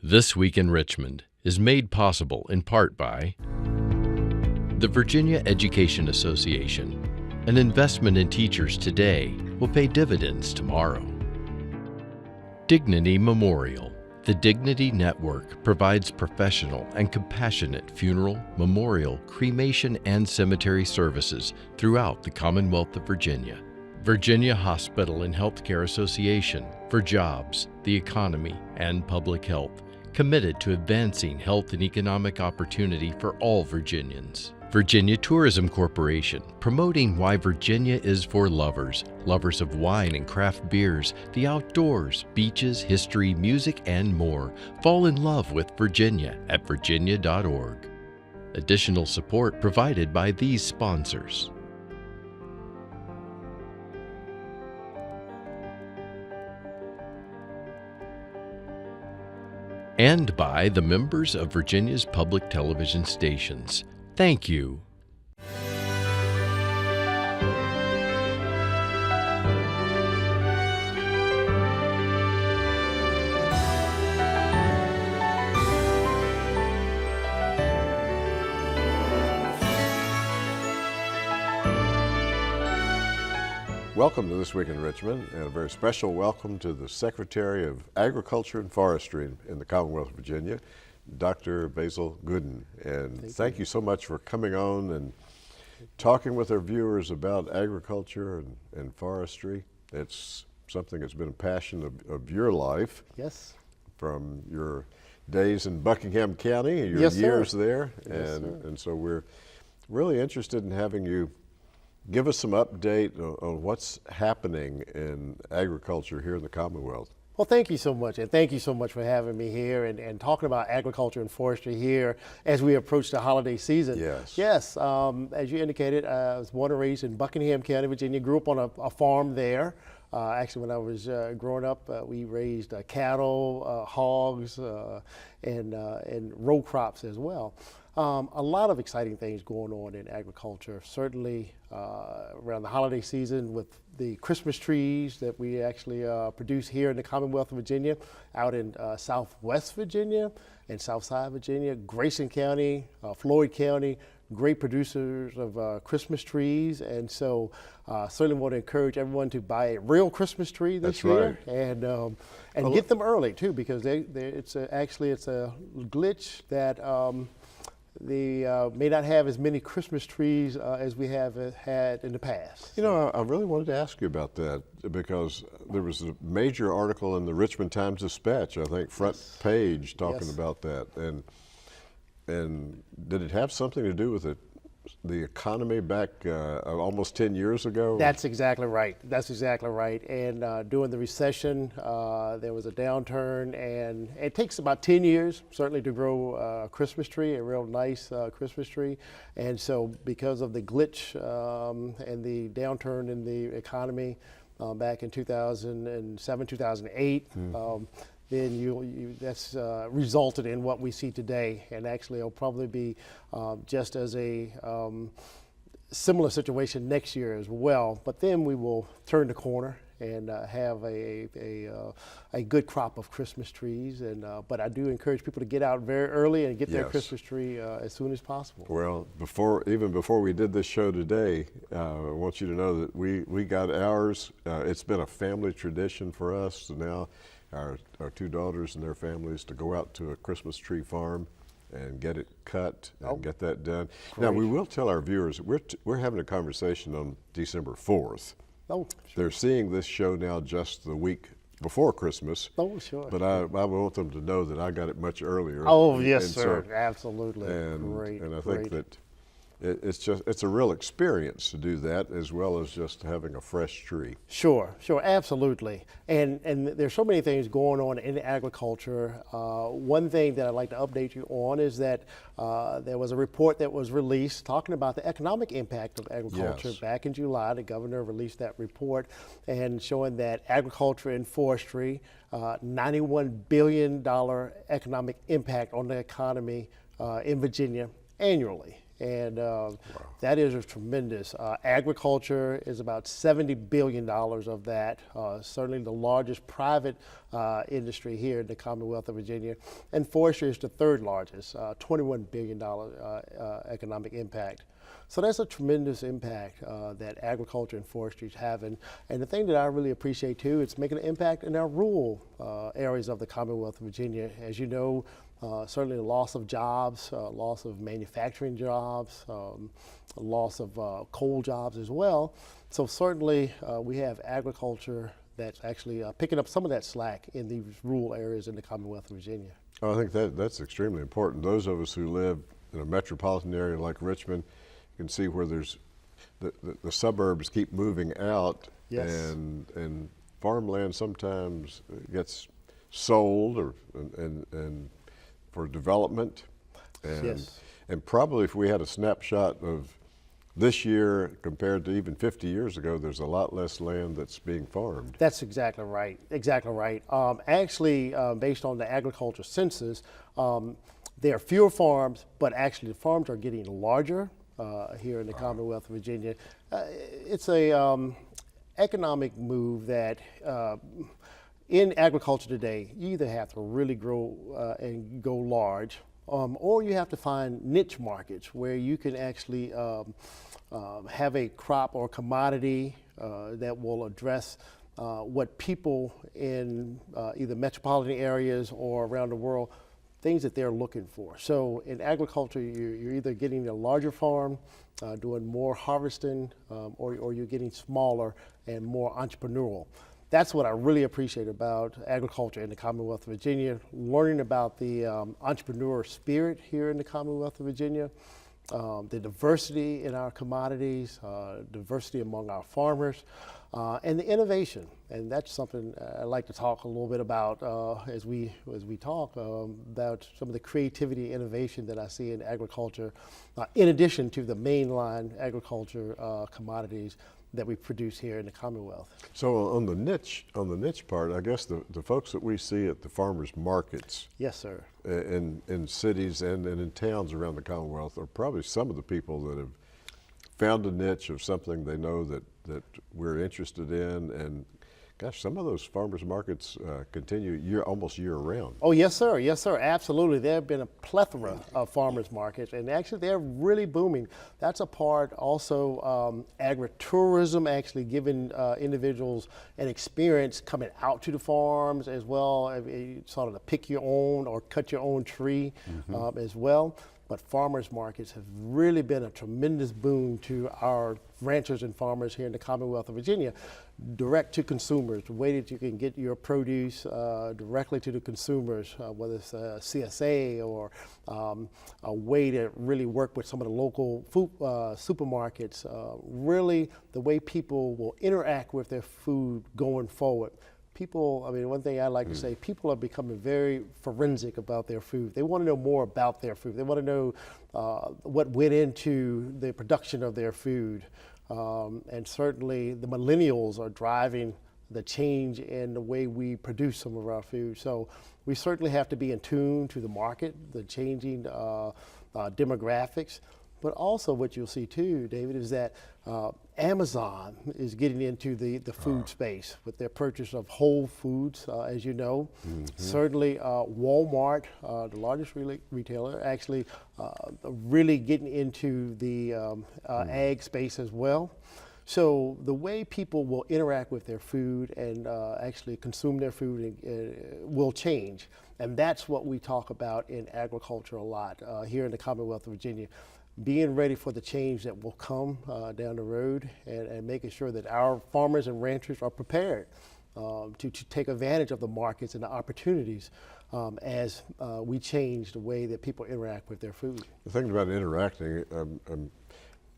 This Week in Richmond is made possible in part by the Virginia Education Association. An investment in teachers today will pay dividends tomorrow. Dignity Memorial. The Dignity Network provides professional and compassionate funeral, memorial, cremation, and cemetery services throughout the Commonwealth of Virginia. Virginia Hospital and Healthcare Association for jobs, the economy, and public health, committed to advancing health and economic opportunity for all Virginians. Virginia Tourism Corporation, promoting why Virginia is for lovers, lovers of wine and craft beers, the outdoors, beaches, history, music, and more. Fall in love with Virginia at virginia.org. Additional support provided by these sponsors. And by the members of Virginia's public television stations. Thank you. Welcome to This Week in Richmond, and a very special welcome to the Secretary of Agriculture and Forestry in the Commonwealth of Virginia, Dr. Basil Gooden. And thank you so much for coming on and talking with our viewers about agriculture and forestry. It's something that's been a passion of your life. Yes. From your days in Buckingham County, your yes, years sir. there. Yes, and so we're really interested in having you give us some update on what's happening in agriculture here in the Commonwealth. Well, thank you so much, and thank you so much for having me here and talking about agriculture and forestry here as we approach the holiday season. Yes. Yes, as you indicated, I was born and raised in Buckingham County, Virginia. Grew up on a farm there. Actually, when I was growing up, we raised cattle, hogs, and row crops as well. A lot of exciting things going on in agriculture, certainly around the holiday season with the Christmas trees that we actually produce here in the Commonwealth of Virginia, out in Southwest Virginia and Southside Virginia, Grayson County, Floyd County, great producers of Christmas trees. And so certainly want to encourage everyone to buy a real Christmas tree this year. Right. And get them early too, because it's a glitch that they may not have as many Christmas trees as we have had in the past. You know, I really wanted to ask you about that because there was a major article in the Richmond Times-Dispatch, I think, front page, talking about that. And did it have something to do with the economy back almost 10 years ago? That's exactly right. That's exactly right. And during the recession, there was a downturn, and it takes about 10 years, certainly, to grow a Christmas tree, a real nice Christmas tree. And so because of the glitch and the downturn in the economy back in 2007, 2008, then that's resulted in what we see today. And actually it'll probably be just as a similar situation next year as well. But then we will turn the corner and have a good crop of Christmas trees. But I do encourage people to get out very early and get their Christmas tree as soon as possible. Well, even before we did this show today, I want you to know that we got ours. It's been a family tradition for us now. Our two daughters and their families to go out to a Christmas tree farm and get it cut and get that done. Great. Now, we will tell our viewers, we're having a conversation on December 4th. Oh, sure. They're seeing this show now just the week before Christmas. Oh, sure. But I want them to know that I got it much earlier. Oh, yes, sir. Absolutely. Great. And I think that it's a real experience to do that, as well as just having a fresh tree. Sure, absolutely. And there's so many things going on in agriculture. One thing that I'd like to update you on is that there was a report that was released talking about the economic impact of agriculture. Back in July. The governor released that report and showing that agriculture and forestry, $91 billion economic impact on the economy in Virginia annually. And that is a tremendous. Agriculture is about $70 billion of that, certainly the largest private industry here in the Commonwealth of Virginia. And forestry is the third largest, $21 billion economic impact. So that's a tremendous impact that agriculture and forestry is having. And the thing that I really appreciate too, it's making an impact in our rural areas of the Commonwealth of Virginia. As you know, certainly the loss of jobs, loss of manufacturing jobs, loss of coal jobs as well. So certainly we have agriculture that's actually picking up some of that slack in these rural areas in the Commonwealth of Virginia. Oh, I think that's extremely important. Those of us who live in a metropolitan area like Richmond can see where there's the suburbs keep moving out. Yes. And farmland sometimes gets sold or and for development. And, yes. And probably if we had a snapshot of this year compared to even 50 years ago, there's a lot less land that's being farmed. That's exactly right. Exactly right. Actually, based on the agriculture census, there are fewer farms, but actually the farms are getting larger here in the Commonwealth of Virginia. It's a economic move that in agriculture today, you either have to really grow and go large, or you have to find niche markets where you can actually have a crop or commodity that will address what people in either metropolitan areas or around the world, things that they're looking for. So in agriculture, you're either getting a larger farm, doing more harvesting, or you're getting smaller and more entrepreneurial. That's what I really appreciate about agriculture in the Commonwealth of Virginia, learning about the entrepreneur spirit here in the Commonwealth of Virginia, the diversity in our commodities, diversity among our farmers, and the innovation. And that's something I'd like to talk a little bit about as we talk about some of the creativity and innovation that I see in agriculture, in addition to the mainline agriculture commodities that we produce here in the Commonwealth. So on the niche part, I guess the folks that we see at the farmers markets, yes, sir, in cities and in towns around the Commonwealth are probably some of the people that have found a niche of something they know that we're interested in. And gosh, some of those farmers markets continue almost year round. Oh, yes, sir. Yes, sir. Absolutely. There have been a plethora of farmers markets, and actually they're really booming. That's a part also, agritourism actually giving individuals an experience coming out to the farms as well, sort of to pick your own or cut your own tree as well. But farmers markets have really been a tremendous boon to our ranchers and farmers here in the Commonwealth of Virginia. Direct to consumers, the way that you can get your produce directly to the consumers, whether it's CSA or a way to really work with some of the local food supermarkets, really the way people will interact with their food going forward. People, I mean, one thing I like to say, people are becoming very forensic about their food. They want to know more about their food. They want to know what went into the production of their food. And certainly the millennials are driving the change in the way we produce some of our food. So we certainly have to be in tune to the market, the changing demographics. But also what you'll see too, David, is that Amazon is getting into the food space with their purchase of Whole Foods, as you know. Certainly Walmart, the largest retailer, actually really getting into the ag space as well. So the way people will interact with their food and actually consume their food will change. And that's what we talk about in agriculture a lot here in the Commonwealth of Virginia. Being ready for the change that will come down the road and making sure that our farmers and ranchers are prepared to take advantage of the markets and the opportunities as we change the way that people interact with their food. The thing about interacting,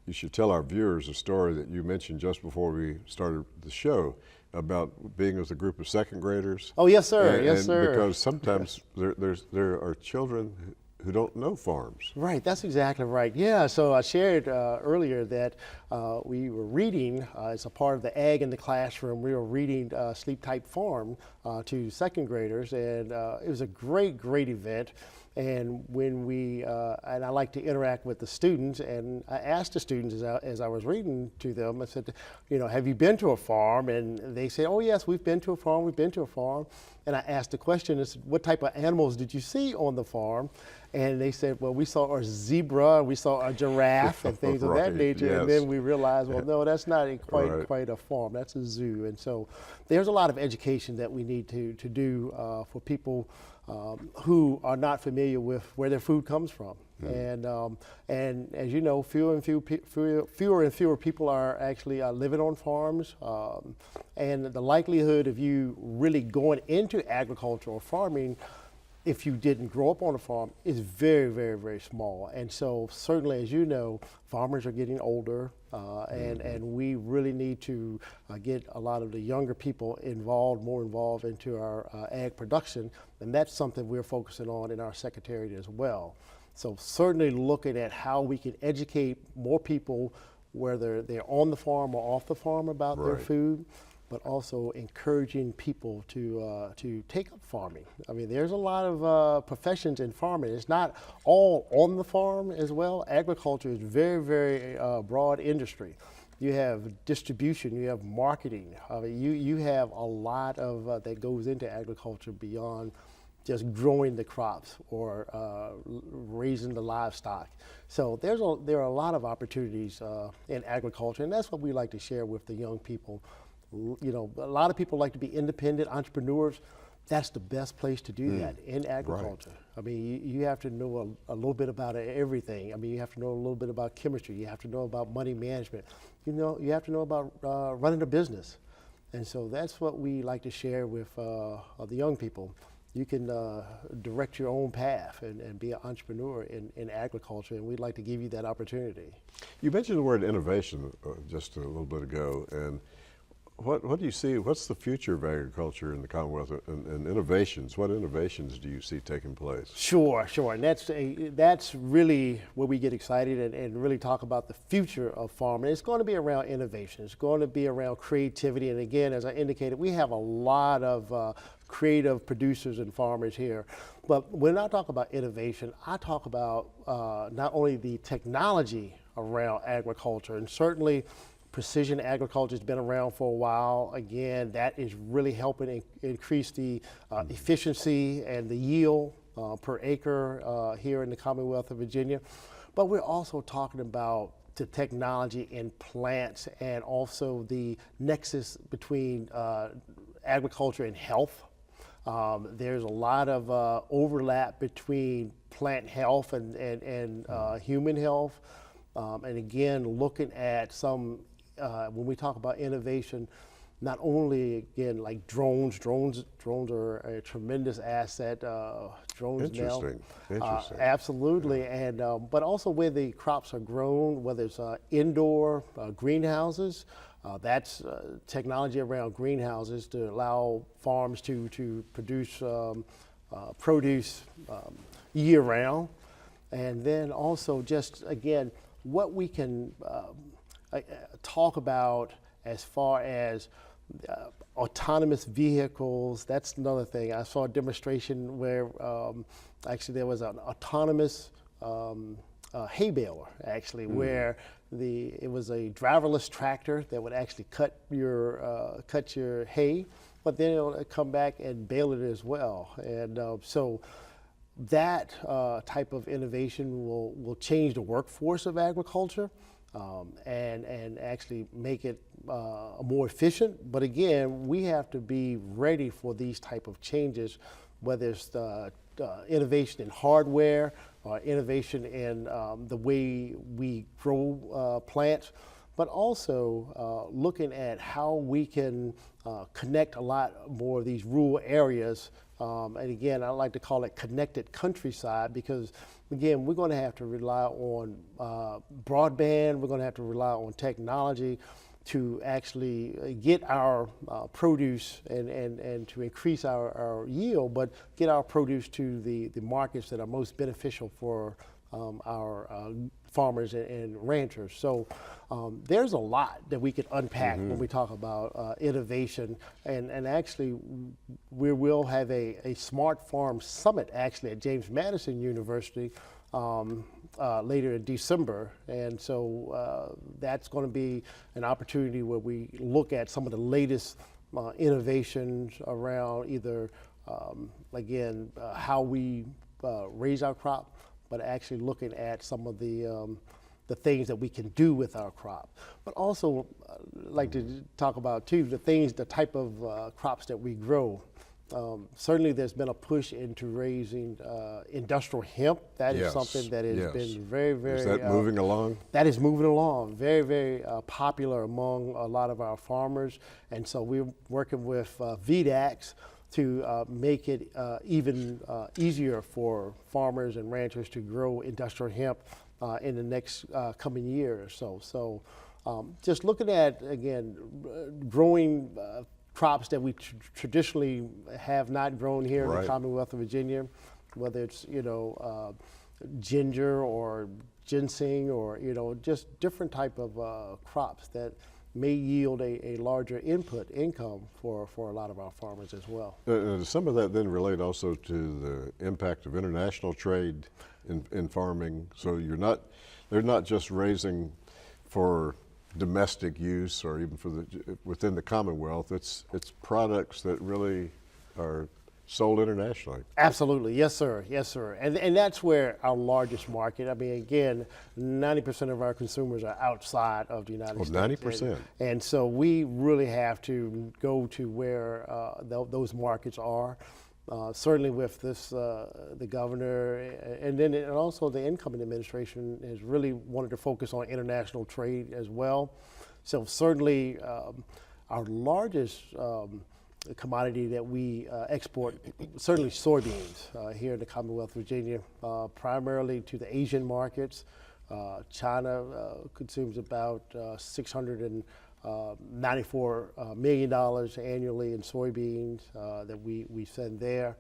you should tell our viewers a story that you mentioned just before we started the show about being with a group of second graders. Oh, yes, sir. And, yes, sir. Because sometimes there are children who don't know farms. Right, that's exactly right. Yeah, so I shared earlier that we were reading, as a part of the Ag in the Classroom, we were reading Sleep Type Farm to second graders, and it was a great event. And when and I like to interact with the students, and I asked the students as I was reading to them, I said, have you been to a farm? And they said, oh yes, we've been to a farm, we've been to a farm. And I asked the question, I said, what type of animals did you see on the farm? And they said, well, we saw a zebra, we saw a giraffe, and things of that nature. Yes. And then we realized, well, no, that's not quite a farm, that's a zoo. And so there's a lot of education that we need to do for people who are not familiar with where their food comes from. And as you know, fewer and fewer people are actually living on farms. And the likelihood of you really going into agriculture or farming, if you didn't grow up on a farm, is very, very, very small. And so certainly, as you know, farmers are getting older, and we really need to get a lot of the younger people more involved into our ag production. And that's something we're focusing on in our secretariat as well. So certainly looking at how we can educate more people, whether they're on the farm or off the farm, about their food, but also encouraging people to take up farming. I mean, there's a lot of professions in farming. It's not all on the farm as well. Agriculture is very, very broad industry. You have distribution, you have marketing. I mean, you have a lot of that goes into agriculture beyond just growing the crops or raising the livestock. So there are a lot of opportunities in agriculture, and that's what we like to share with the young people. A lot of people like to be independent entrepreneurs. That's the best place to do that, in agriculture. Right. I mean, you have to know a little bit about everything. I mean, you have to know a little bit about chemistry. You have to know about money management. You have to know about running a business. And so that's what we like to share with the young people. You can direct your own path and be an entrepreneur in agriculture, and we'd like to give you that opportunity. You mentioned the word innovation just a little bit ago, and what do you see, what's the future of agriculture in the Commonwealth and innovations? What innovations do you see taking place? Sure, and that's really where we get excited and really talk about the future of farming. It's going to be around innovation. It's going to be around creativity. And again, as I indicated, we have a lot of creative producers and farmers here. But when I talk about innovation, I talk about not only the technology around agriculture, and certainly precision agriculture has been around for a while. Again, that is really helping increase the efficiency and the yield per acre here in the Commonwealth of Virginia. But we're also talking about the technology in plants and also the nexus between agriculture and health. There's a lot of overlap between plant health and human health. And again, looking at some when we talk about innovation, not only again like drones are a tremendous asset. Drones Interesting. Absolutely, and but also where the crops are grown, whether it's indoor greenhouses. That's technology around greenhouses to allow farms to produce produce year round, and then also just again what we can talk about as far as autonomous vehicles. That's another thing. I saw a demonstration where actually there was an autonomous hay baler, actually, where it was a driverless tractor that would actually cut your hay, but then it would come back and bale it as well. And so that type of innovation will change the workforce of agriculture. And actually make it more efficient. But again, we have to be ready for these type of changes, whether it's innovation in hardware or innovation in the way we grow plants, but also looking at how we can connect a lot more of these rural areas. And again, I like to call it connected countryside, because again, we're going to have to rely on broadband, we're going to have to rely on technology to actually get our produce and to increase our yield, but get our produce to the markets that are most beneficial for our farmers and ranchers. So there's a lot that we could unpack when we talk about innovation, and actually we will have a Smart Farm Summit actually at James Madison University later in December, and so that's going to be an opportunity where we look at some of the latest innovations around either again how we raise our crop, but actually looking at some of the things that we can do with our crop. But also like to talk about too the type of crops that we grow. Certainly there's been a push into raising industrial hemp. That is something that has been very, very... Is that moving along? That is moving along. Very, very popular among a lot of our farmers. And so we're working with VDAX to make it even easier for farmers and ranchers to grow industrial hemp in the next coming year or so. So just looking at, again, growing crops that we traditionally have not grown here in the Commonwealth of Virginia, whether it's, ginger or ginseng or, just different type of crops that may yield a larger input income for a lot of our farmers as well. Does some of that then relate also to the impact of international trade in farming? So they're not just raising for domestic use or even for within the Commonwealth. It's products that really are sold internationally. Absolutely, yes sir, yes sir. And that's where our largest market, I mean again, 90% of our consumers are outside of the United States. 90%. And so we really have to go to where those markets are. Certainly with this, the governor, and also the incoming administration has really wanted to focus on international trade as well. So certainly our largest commodity that we export, certainly soybeans here in the Commonwealth of Virginia, primarily to the Asian markets. China consumes about $694 million annually in soybeans that we send there.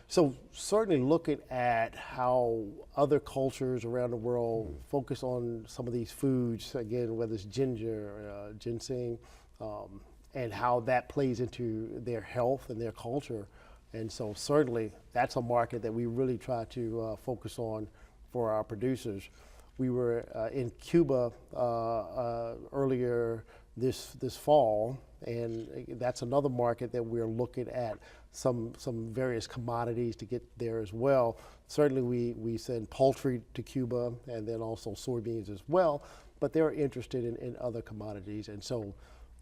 So certainly looking at how other cultures around the world focus on some of these foods, again, whether it's ginger, ginseng, and how that plays into their health and their culture. And so certainly that's a market that we really try to focus on for our producers. We were in Cuba earlier this fall, and that's another market that we're looking at some various commodities to get there as well. Certainly we send poultry to Cuba and then also soybeans as well, but they're interested in other commodities. And so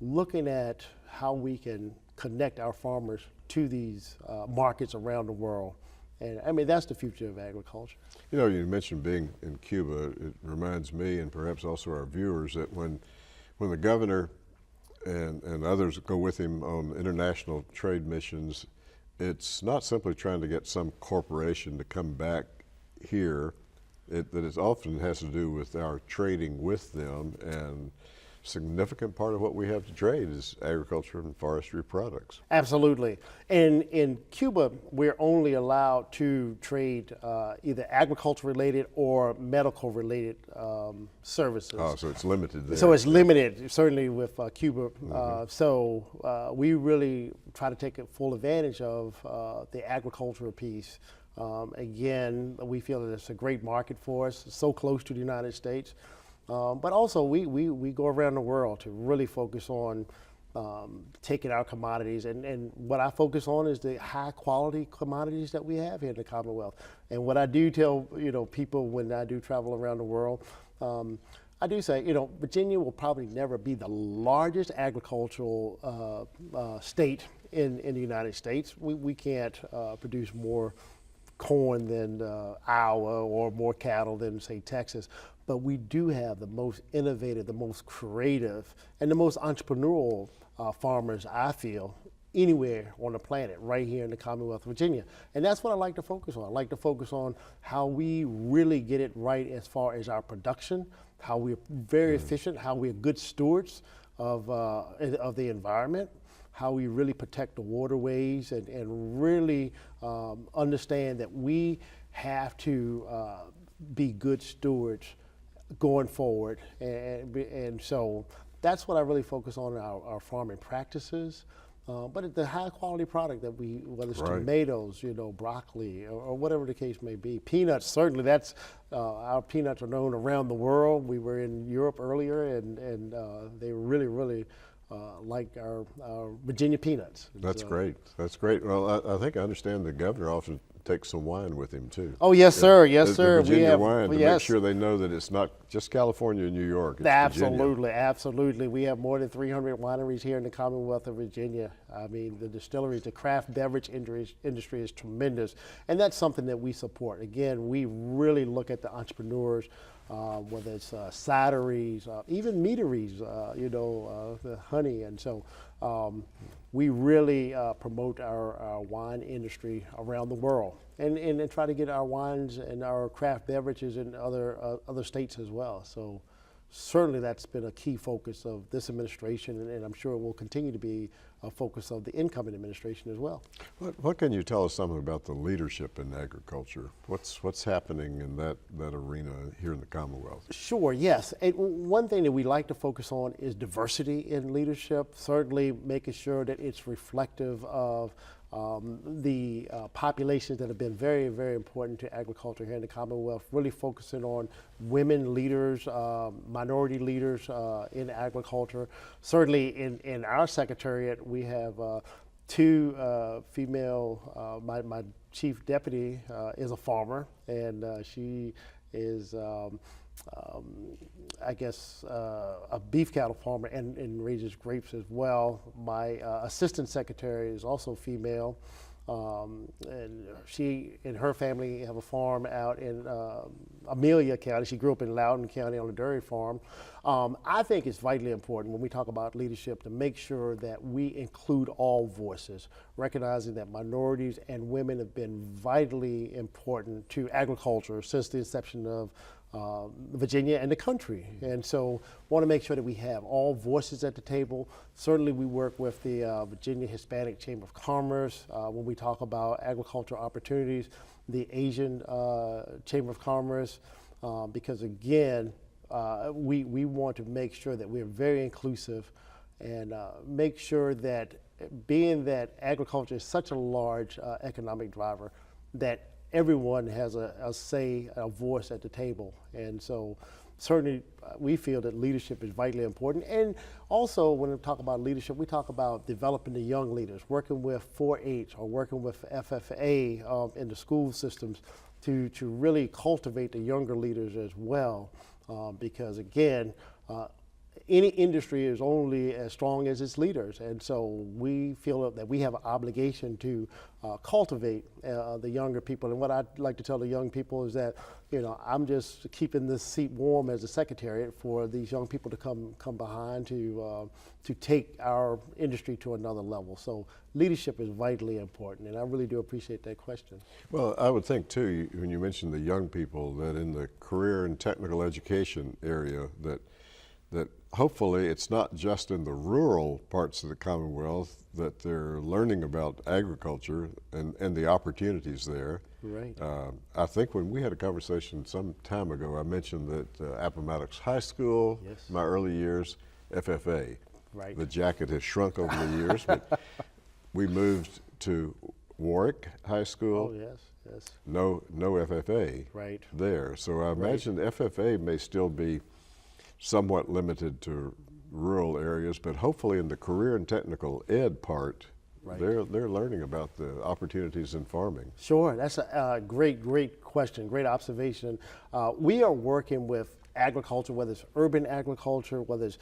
looking at how we can connect our farmers to these markets around the world. And I mean, that's the future of agriculture. You mentioned being in Cuba. It reminds me, and perhaps also our viewers, that when the governor and others go with him on international trade missions, it's not simply trying to get some corporation to come back here. That it often has to do with our trading with them, and significant part of what we have to trade is agriculture and forestry products. Absolutely. And in Cuba, we're only allowed to trade either agriculture related or medical related services. Oh, so it's limited there. So it's limited, certainly with Cuba. So we really try to take full advantage of the agricultural piece. Again, we feel that it's a great market for us, so close to the United States. But also we go around the world to really focus on taking our commodities, and what I focus on is the high quality commodities that we have here in the Commonwealth. And what I do tell people when I do travel around the world, I do say Virginia will probably never be the largest agricultural state in the United States. We can't produce more corn than Iowa or more cattle than say Texas. But we do have the most innovative, the most creative, and the most entrepreneurial farmers, I feel, anywhere on the planet, right here in the Commonwealth of Virginia. And that's what I like to focus on. I like to focus on how we really get it right as far as our production, how we're very efficient, how we're good stewards of the environment, how we really protect the waterways, and really understand that we have to be good stewards going forward. And so that's what I really focus on, our farming practices. But the high quality product that whether it's tomatoes, broccoli, or whatever the case may be. Peanuts, certainly, our peanuts are known around the world. We were in Europe earlier, and they really, really like our Virginia peanuts. That's great. That's great. Well, I think I understand the governor often takes some wine with him too. Oh yes, sir. Yes, sir. The Virginia wine to make sure they know that it's not just California and New York. It's absolutely, Virginia. Absolutely. We have more than 300 wineries here in the Commonwealth of Virginia. I mean, the distilleries, the craft beverage industry is tremendous, and that's something that we support. Again, we really look at the entrepreneurs. Whether it's cideries, even meaderies, the honey. And so we really promote our wine industry around the world and try to get our wines and our craft beverages in other states as well. So certainly that's been a key focus of this administration, and I'm sure it will continue to be a focus of the incoming administration as well. What can you tell us something about the leadership in agriculture? What's happening in that arena here in the Commonwealth? Sure, yes. And one thing that we like to focus on is diversity in leadership, certainly making sure that it's reflective of the populations that have been very, very important to agriculture here in the Commonwealth, really focusing on women leaders, minority leaders in agriculture. Certainly in our secretariat, we have two female, my chief deputy is a farmer, and she is I guess a beef cattle farmer and raises grapes as well. My assistant secretary is also female, and she and her family have a farm out in Amelia County. She grew up in Loudoun County on a dairy farm. I think it's vitally important when we talk about leadership to make sure that we include all voices, recognizing that minorities and women have been vitally important to agriculture since the inception of Virginia and the country. And so want to make sure that we have all voices at the table. Certainly we work with the Virginia Hispanic Chamber of Commerce when we talk about agricultural opportunities, the Asian Chamber of Commerce, because again, we want to make sure that we're very inclusive and make sure that being that agriculture is such a large economic driver, that everyone has a say, a voice at the table. And so certainly we feel that leadership is vitally important. And also when we talk about leadership, we talk about developing the young leaders, working with 4-H or working with FFA in the school systems to really cultivate the younger leaders as well. Because again, any industry is only as strong as its leaders, and so we feel that we have an obligation to cultivate the younger people. And what I'd like to tell the young people is that, I'm just keeping this seat warm as a secretariat for these young people to come behind to take our industry to another level. So leadership is vitally important, and I really do appreciate that question. Well, I would think too, when you mentioned the young people, that in the career and technical education area, that hopefully it's not just in the rural parts of the Commonwealth that they're learning about agriculture and the opportunities there. Right. I think when we had a conversation some time ago, I mentioned that Appomattox High School, my early years, FFA. Right. The jacket has shrunk over the years, but we moved to Warwick High School. Oh, yes, yes. No FFA there. So I imagine FFA may still be somewhat limited to rural areas, but hopefully in the career and technical ed part, they're learning about the opportunities in farming. Sure, that's a great question, great observation. We are working with agriculture, whether it's urban agriculture, whether it's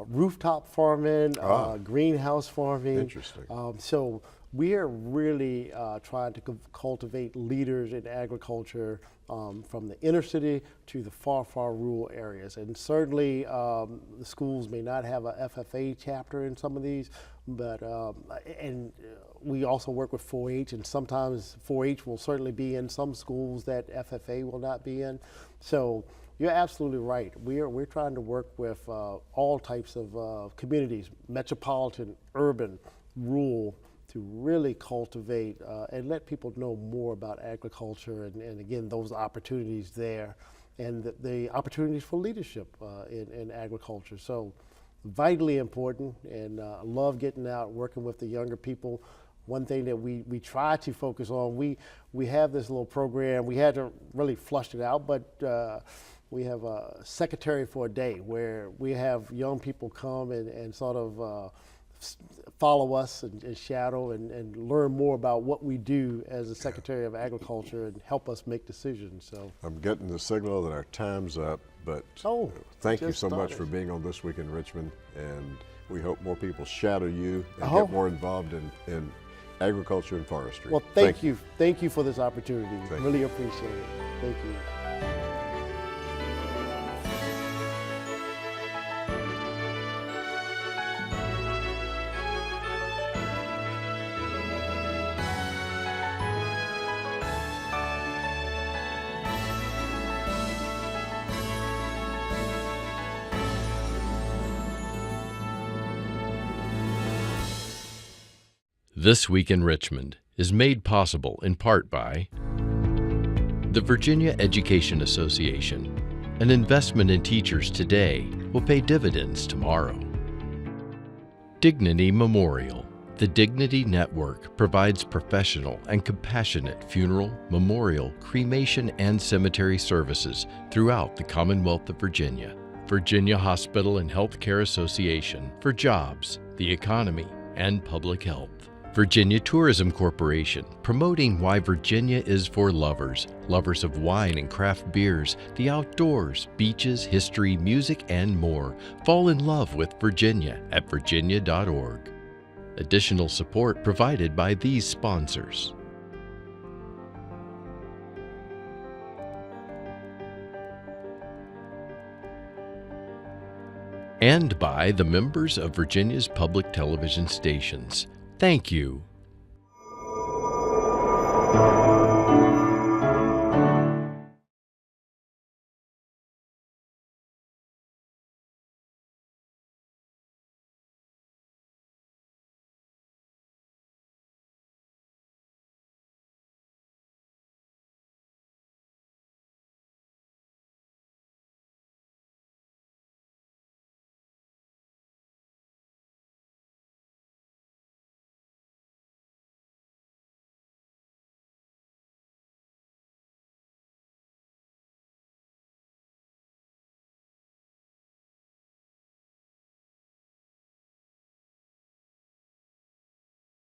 rooftop farming, greenhouse farming. Interesting. So we are really trying to cultivate leaders in agriculture from the inner city to the far rural areas. And certainly the schools may not have a FFA chapter in some of these, but and we also work with 4-H, and sometimes 4-H will certainly be in some schools that FFA will not be in. So you're absolutely right. We're trying to work with all types of communities, metropolitan, urban, rural, to really cultivate and let people know more about agriculture and again, those opportunities there and the opportunities for leadership in agriculture. So vitally important, and I love getting out, working with the younger people. One thing that we try to focus on, we have this little program, we had to really flush it out, but we have a secretary for a day where we have young people come and sort of follow us and shadow and learn more about what we do as the Secretary of Agriculture and help us make decisions. So I'm getting the signal that our time's up, but thank you so much for being on This Week in Richmond, and we hope more people shadow you and get more involved in agriculture and forestry. Well, thank you. Thank you for this opportunity. Really appreciate it. Thank you. This Week in Richmond is made possible in part by the Virginia Education Association. An investment in teachers today will pay dividends tomorrow. Dignity Memorial. The Dignity Network provides professional and compassionate funeral, memorial, cremation, and cemetery services throughout the Commonwealth of Virginia. Virginia Hospital and Healthcare Association for jobs, the economy, and public health. Virginia Tourism Corporation, promoting why Virginia is for lovers, lovers of wine and craft beers, the outdoors, beaches, history, music, and more. Fall in love with Virginia at virginia.org. Additional support provided by these sponsors. And by the members of Virginia's public television stations. Thank you.